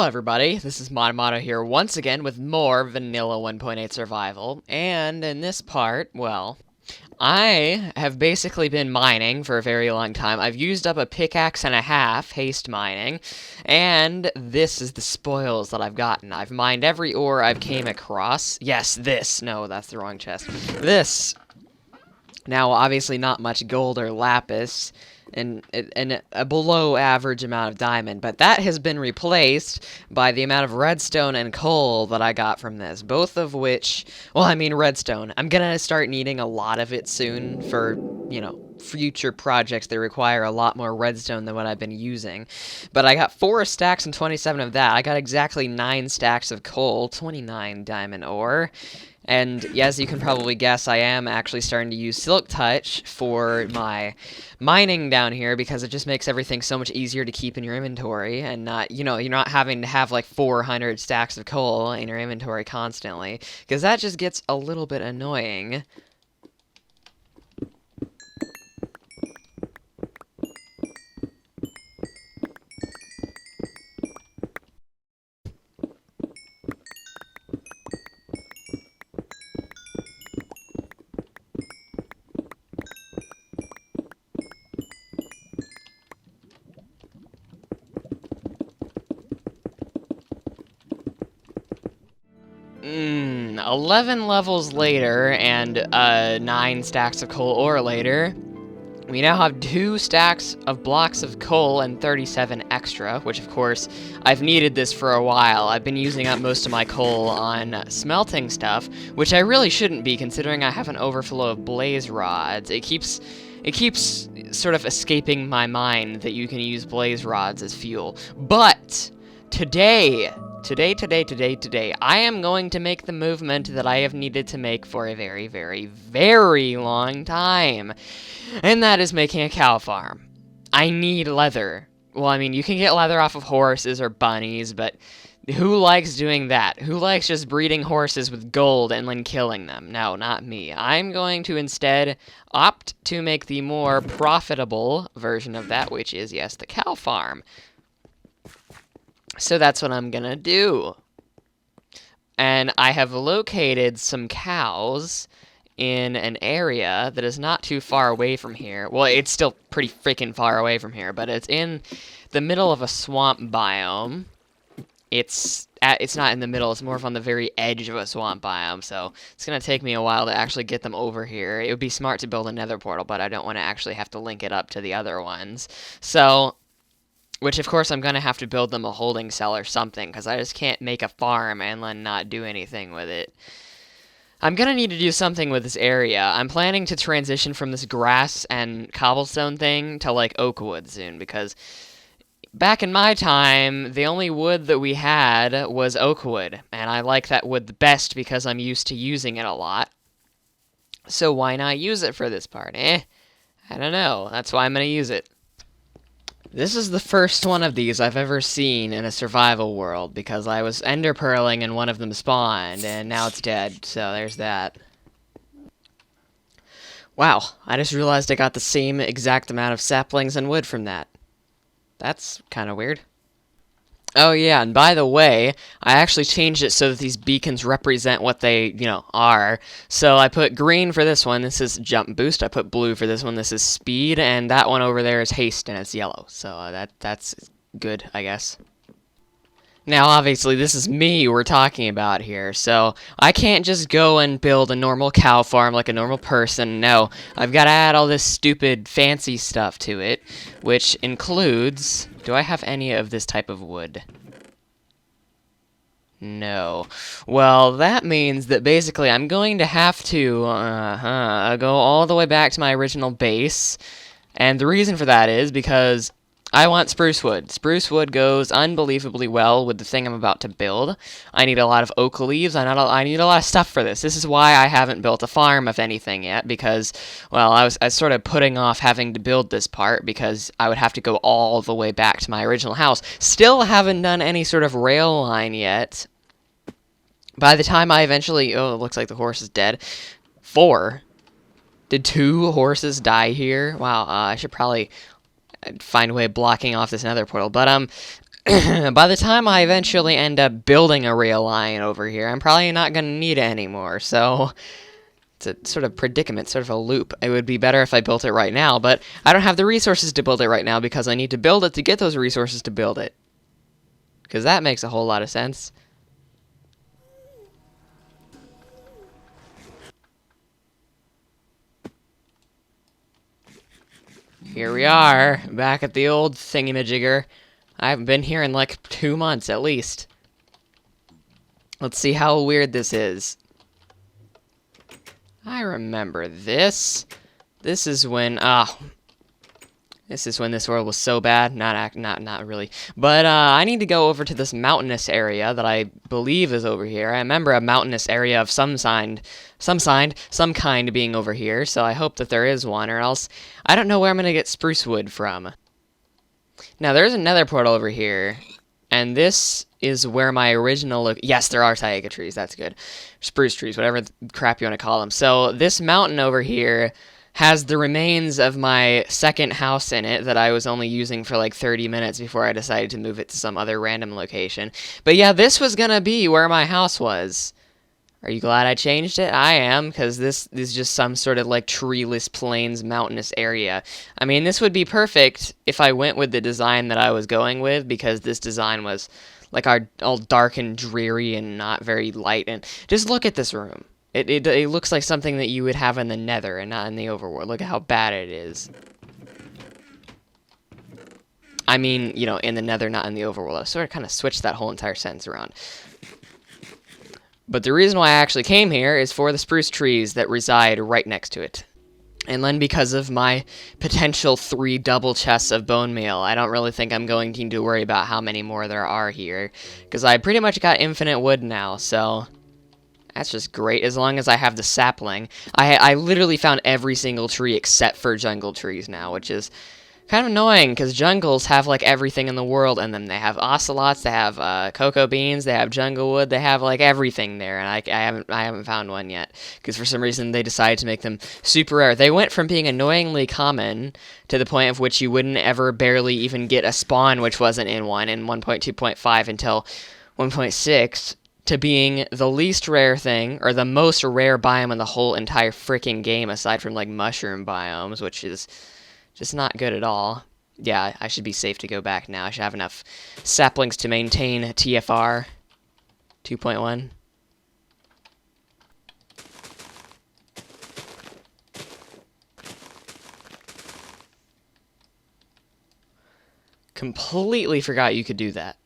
Hello everybody, this is Moto here once again with more Vanilla 1.8 Survival, and in this part, well, I have basically been mining for a very long time. I've used up a pickaxe and a half, haste mining, and this is the spoils that I've gotten. I've mined every ore I've came across. Yes, this. No, that's the wrong chest. This. Now, obviously not much gold or lapis, and a below average amount of diamond, but that has been replaced by the amount of redstone and coal that I got from this, both of which, well, I mean redstone. I'm gonna start needing a lot of it soon for, future projects that require a lot more redstone than what I've been using. But I got 4 stacks and 27 of that. I got exactly 9 stacks of coal, 29 diamond ore. And as you can probably guess, I am actually starting to use Silk Touch for my mining down here because it just makes everything so much easier to keep in your inventory and not, you're not having to have like 400 stacks of coal in your inventory constantly because that just gets a little bit annoying. 11 levels later and 9 stacks of coal ore later, we now have 2 stacks of blocks of coal and 37 extra, which of course, I've needed this for a while. I've been using up most of my coal on smelting stuff, which I really shouldn't be considering I have an overflow of blaze rods. It keeps sort of escaping my mind that you can use blaze rods as fuel. But today, I am going to make the movement that I have needed to make for a very, very, very long time. And that is making a cow farm. I need leather. Well, I mean, you can get leather off of horses or bunnies, but who likes doing that? Who likes just breeding horses with gold and then killing them? No, not me. I'm going to instead opt to make the more profitable version of that, which is, yes, the cow farm. So that's what I'm gonna do. And I have located some cows in an area that is not too far away from here. Well, it's still pretty freaking far away from here, but it's in the middle of a swamp biome. It's not in the middle, it's more of on the very edge of a swamp biome, so it's gonna take me a while to actually get them over here. It would be smart to build a nether portal, but I don't want to actually have to link it up to the other ones. So, which, of course, I'm going to have to build them a holding cell or something, because I just can't make a farm and then not do anything with it. I'm going to need to do something with this area. I'm planning to transition from this grass and cobblestone thing to, like, oak wood soon, because back in my time, the only wood that we had was oak wood, and I like that wood the best because I'm used to using it a lot. So why not use it for this part? I don't know. That's why I'm going to use it. This is the first one of these I've ever seen in a survival world, because I was ender pearling and one of them spawned, and now it's dead, so there's that. Wow, I just realized I got the same exact amount of saplings and wood from that. That's kind of weird. Oh yeah, and by the way, I actually changed it so that these beacons represent what they, are. So I put green for this one, this is jump boost. I put blue for this one, this is speed, and that one over there is haste, and it's yellow. So that's good, I guess. Now, obviously, this is me we're talking about here, so I can't just go and build a normal cow farm like a normal person. No, I've got to add all this stupid fancy stuff to it, which includes... Do I have any of this type of wood? No. Well, that means that basically I'm going to have to go all the way back to my original base, and the reason for that is because I want spruce wood. Spruce wood goes unbelievably well with the thing I'm about to build. I need a lot of oak leaves. I need a lot of stuff for this. This is why I haven't built a farm of anything yet, because, well, I was sort of putting off having to build this part because I would have to go all the way back to my original house. Still haven't done any sort of rail line yet. By the time I eventually... Oh, it looks like the horse is dead. 4? Did 2 horses die here? Wow, I should probably... I'd find a way of blocking off this nether portal. But, By the time I eventually end up building a rail line over here, I'm probably not going to need it anymore, so it's a sort of predicament, sort of a loop. It would be better if I built it right now, but I don't have the resources to build it right now because I need to build it to get those resources to build it. Because that makes a whole lot of sense. Here we are, back at the old thingamajigger. I haven't been here in like 2 months at least. Let's see how weird this is. I remember this. This is when this world was so bad. Not really. But I need to go over to this mountainous area that I believe is over here. I remember a mountainous area of some kind being over here. So I hope that there is one, or else I don't know where I'm gonna get spruce wood from. Now there's another portal over here, and this is where my original yes, there are taiga trees. That's good. Spruce trees, whatever crap you want to call them. So this mountain over here has the remains of my second house in it that I was only using for like 30 minutes before I decided to move it to some other random location. But yeah, this was gonna be where my house was. Are you glad I changed it? I am, because this is just some sort of like treeless plains mountainous area. I mean, this would be perfect if I went with the design that I was going with, because this design was like all dark and dreary and not very light. And just look at this room. It looks like something that you would have in the Nether and not in the Overworld. Look at how bad it is. I mean, you know, in the Nether, not in the Overworld. I sort of kind of switched that whole entire sentence around. But the reason why I actually came here is for the spruce trees that reside right next to it. And then because of my potential 3 double chests of bone meal, I don't really think I'm going to need to worry about how many more there are here. Because I pretty much got infinite wood now, so that's just great, as long as I have the sapling. I literally found every single tree except for jungle trees now, which is kind of annoying, because jungles have, like, everything in the world, and then they have ocelots, they have cocoa beans, they have jungle wood, they have, like, everything there, and I haven't found one yet, because for some reason they decided to make them super rare. They went from being annoyingly common to the point of which you wouldn't ever barely even get a spawn which wasn't in 1.2.5 until 1.6, to being the least rare thing, or the most rare biome in the whole entire freaking game, aside from, like, mushroom biomes, which is just not good at all. Yeah, I should be safe to go back now. I should have enough saplings to maintain TFR 2.1. Completely forgot you could do that.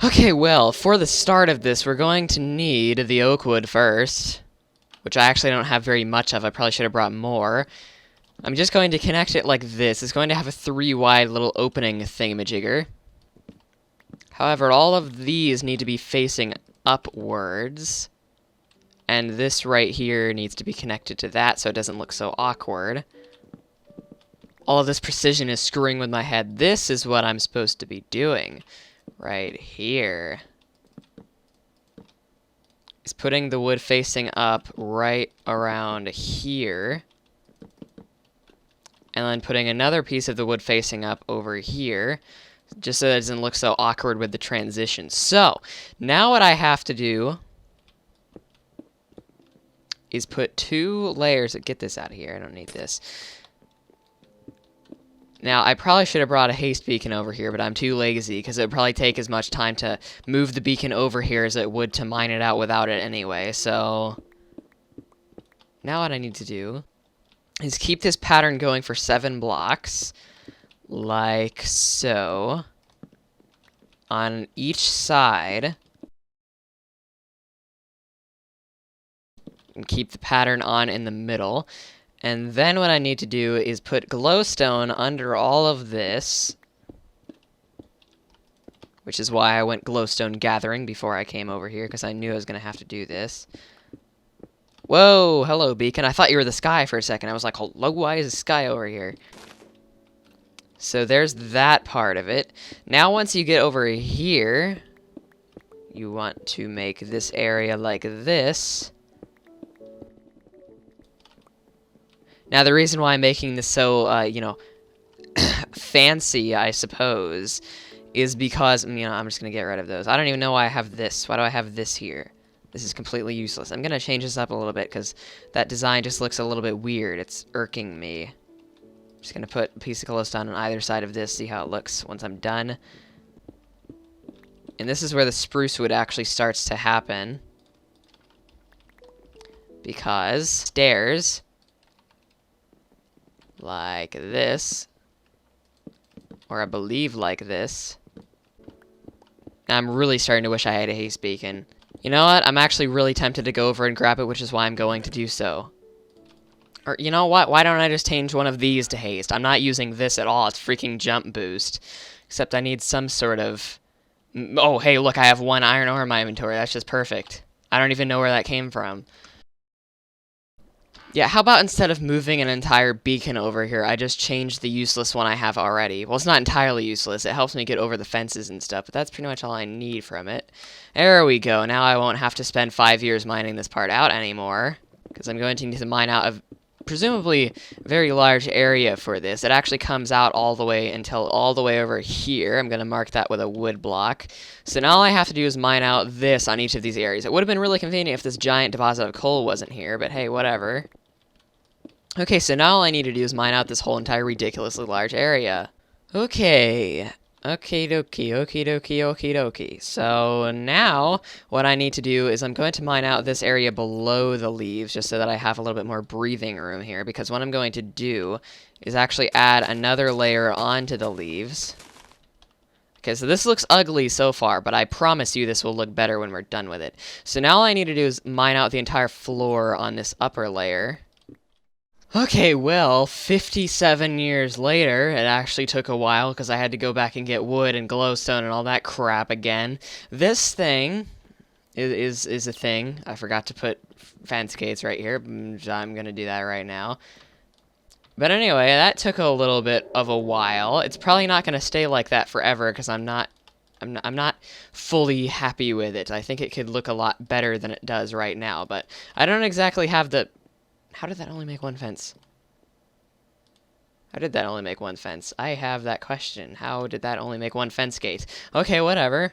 Okay, well, for the start of this, we're going to need the oak wood first, which I actually don't have very much of. I probably should have brought more. I'm just going to connect it like this. It's going to have a 3-wide little opening thingamajigger. However, all of these need to be facing upwards. And this right here needs to be connected to that so it doesn't look so awkward. All of this precision is screwing with my head. This is what I'm supposed to be doing right here. Is putting the wood facing up right around here. And then putting another piece of the wood facing up over here, just so that it doesn't look so awkward with the transition. So, now what I have to do is put 2 layers. Get this out of here. I don't need this. Now, I probably should have brought a haste beacon over here, but I'm too lazy, because it would probably take as much time to move the beacon over here as it would to mine it out without it anyway. So, now what I need to do is keep this pattern going for 7 blocks, like so, on each side, and keep the pattern on in the middle. And then what I need to do is put glowstone under all of this, which is why I went glowstone gathering before I came over here, because I knew I was going to have to do this. Whoa, hello, beacon. I thought you were the sky for a second. I was like, hello, why is the sky over here? So there's that part of it. Now once you get over here, you want to make this area like this. Now the reason why I'm making this so, you know, fancy, I suppose, is because, you know, I'm just going to get rid of those. I don't even know why I have this. Why do I have this here? This is completely useless. I'm going to change this up a little bit because that design just looks a little bit weird. It's irking me. I'm just going to put a piece of glowstone on either side of this, see how it looks once I'm done. And this is where the spruce wood actually starts to happen. Because stairs, like this, or I believe like this. I'm really starting to wish I had a haste beacon. You know what? I'm actually really tempted to go over and grab it, which is why I'm going to do so. Or, you know what? Why don't I just change one of these to haste? I'm not using this at all. It's freaking jump boost. Except I need some sort of... Oh, hey, look, I have 1 iron ore in my inventory. That's just perfect. I don't even know where that came from. Yeah, how about instead of moving an entire beacon over here, I just change the useless one I have already. Well, it's not entirely useless. It helps me get over the fences and stuff, but that's pretty much all I need from it. There we go. Now I won't have to spend 5 years mining this part out anymore, because I'm going to need to mine out a presumably very large area for this. It actually comes out all the way over here. I'm going to mark that with a wood block. So now all I have to do is mine out this on each of these areas. It would have been really convenient if this giant deposit of coal wasn't here, but hey, whatever. Okay, so now all I need to do is mine out this whole entire ridiculously large area. Okay. Okie dokie, okie dokie, okie dokie. So now what I need to do is I'm going to mine out this area below the leaves just so that I have a little bit more breathing room here, because what I'm going to do is actually add another layer onto the leaves. Okay, so this looks ugly so far, but I promise you this will look better when we're done with it. So now all I need to do is mine out the entire floor on this upper layer. Okay, well, 57 years later, it actually took a while because I had to go back and get wood and glowstone and all that crap again. This thing is a thing. I forgot to put fence gates right here. I'm going to do that right now. But anyway, that took a little bit of a while. It's probably not going to stay like that forever because I'm not fully happy with it. I think it could look a lot better than it does right now, but I don't exactly have the... How did that only make 1 fence? How did that only make 1 fence? I have that question. How did that only make 1 fence gate? Okay, whatever.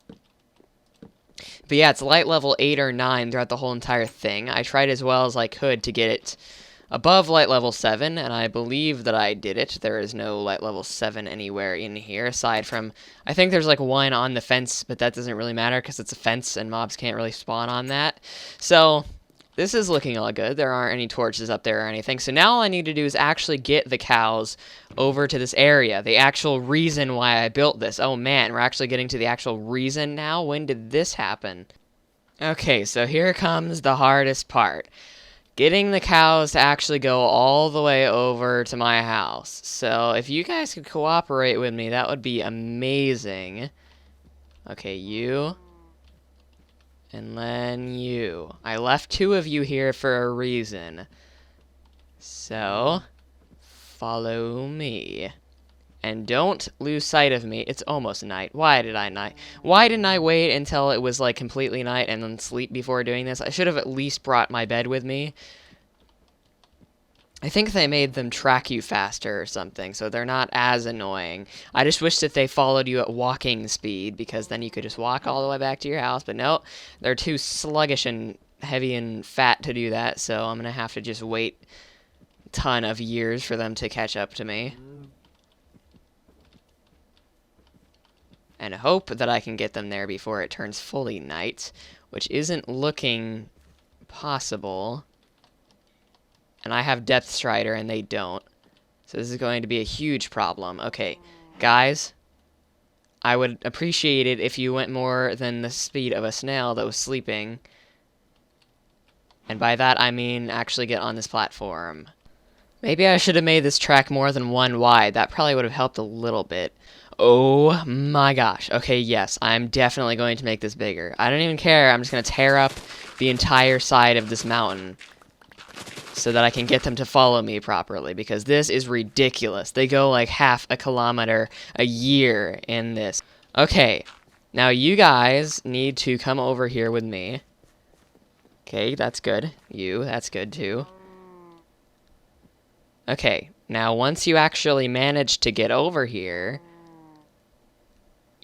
But yeah, it's light level 8 or 9 throughout the whole entire thing. I tried as well as I could to get it above light level 7, and I believe that I did it. There is no light level 7 anywhere in here, aside from... I think there's like 1 on the fence, but that doesn't really matter because it's a fence, and mobs can't really spawn on that. So... this is looking all good. There aren't any torches up there or anything. So now all I need to do is actually get the cows over to this area. The actual reason why I built this. Oh man, we're actually getting to the actual reason now? When did this happen? Okay, so here comes the hardest part. Getting the cows to actually go all the way over to my house. So if you guys could cooperate with me, that would be amazing. Okay, you... and then you. I left 2 of you here for a reason. So, follow me. And don't lose sight of me. It's almost night. Why didn't I wait until it was like completely night and then sleep before doing this? I should have at least brought my bed with me. I think they made them track you faster or something, so they're not as annoying. I just wish that they followed you at walking speed, because then you could just walk all the way back to your house. But no, they're too sluggish and heavy and fat to do that, so I'm going to have to just wait a ton of years for them to catch up to me. And hope that I can get them there before it turns fully night, which isn't looking possible. And I have Depth Strider, and they don't. So this is going to be a huge problem. Okay, guys, I would appreciate it if you went more than the speed of a snail that was sleeping. And by that, I mean actually get on this platform. Maybe I should have made this track more than 1 wide. That probably would have helped a little bit. Oh my gosh. Okay, yes, I'm definitely going to make this bigger. I don't even care. I'm just going to tear up the entire side of this mountain so that I can get them to follow me properly, because this is ridiculous. They go like half a kilometer a year in this. Okay, now you guys need to come over here with me. Okay, that's good. You, that's good too. Okay, now once you actually manage to get over here,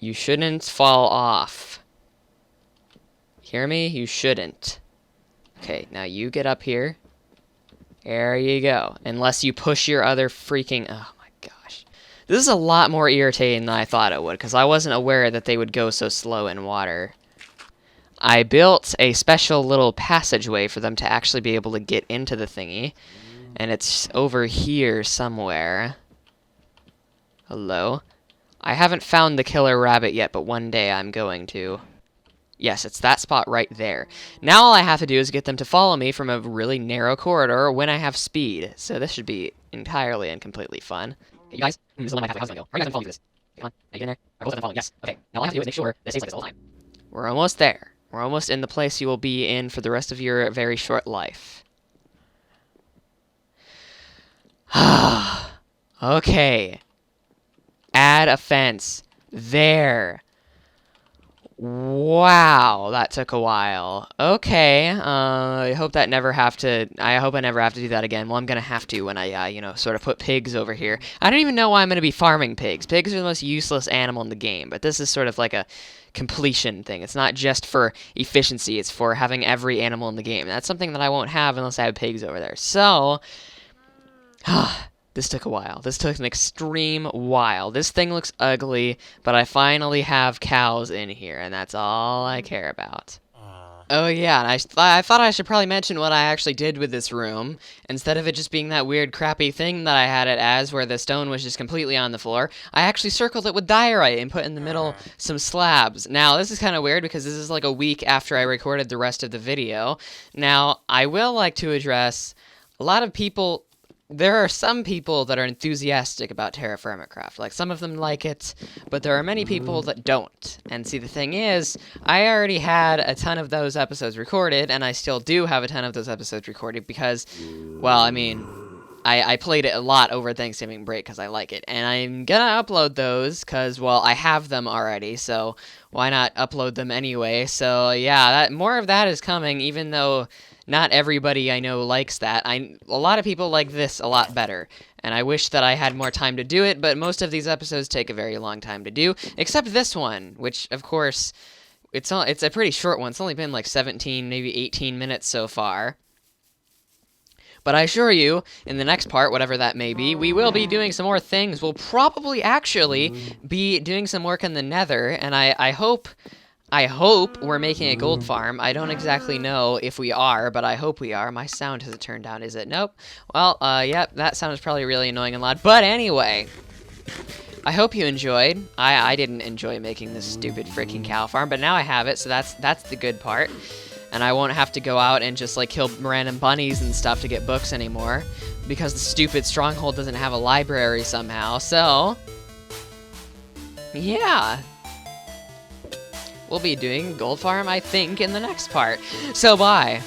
You shouldn't fall off. Hear me? You shouldn't. Okay, now you get up here. There you go. Unless you push your other freaking... Oh my gosh. This is a lot more irritating than I thought it would, because I wasn't aware that they would go so slow in water. I built a special little passageway for them to actually be able to get into the thingy. And it's over here somewhere. Hello? I haven't found the killer rabbit yet, but one day I'm going to. Yes, it's that spot right there. Now all I have to do is get them to follow me from a really narrow corridor when I have speed. So this should be entirely and completely fun. Hey, you guys, this is the one I have. How's it going to go? Are you guys going to follow me through this? Come on, are you in there? Are both of them following? Yes. Okay, now all I have to do is make sure this stays like this the whole time. We're almost there. We're almost in the place you will be in for the rest of your very short life. Okay. Add a fence. There. Wow, that took a while. Okay, I hope I never have to do that again. Well, I'm gonna have to when I, sort of put pigs over here. I don't even know why I'm gonna be farming pigs. Pigs are the most useless animal in the game, but this is sort of like a completion thing. It's not just for efficiency, it's for having every animal in the game. That's something that I won't have unless I have pigs over there. So, this took a while. This took an extreme while. This thing looks ugly, but I finally have cows in here, and that's all I care about. Oh yeah, and I thought I should probably mention what I actually did with this room. Instead of it just being that weird crappy thing that I had it as, where the stone was just completely on the floor, I actually circled it with diorite and put in the middle some slabs. Now, this is kind of weird because this is like a week after I recorded the rest of the video. Now, I will like to address a lot of people... There are some people that are enthusiastic about Terra Firmacraft. Like, some of them like it, but there are many people that don't. And see, the thing is, I already had a ton of those episodes recorded, and I still do have a ton of those episodes recorded because, well, I mean, I played it a lot over Thanksgiving break because I like it. And I'm gonna upload those because, well, I have them already, so why not upload them anyway? So, yeah, more of that is coming, even though... Not everybody I know likes that. A lot of people like this a lot better, and I wish that I had more time to do it, but most of these episodes take a very long time to do, except this one, which, of course, it's a pretty short one. It's only been like 17, maybe 18 minutes so far. But I assure you, in the next part, whatever that may be, we will be doing some more things. We'll probably actually be doing some work in the Nether, and I hope we're making a gold farm. I don't exactly know if we are, but I hope we are. My sound hasn't turned down, is it? Nope. Well, yep, that sound is probably really annoying and loud. But anyway, I hope you enjoyed. I didn't enjoy making this stupid freaking cow farm, but now I have it, so that's the good part. And I won't have to go out and just, like, kill random bunnies and stuff to get books anymore, because the stupid stronghold doesn't have a library somehow, so... yeah. We'll be doing Gold Farm, I think, in the next part. So, bye.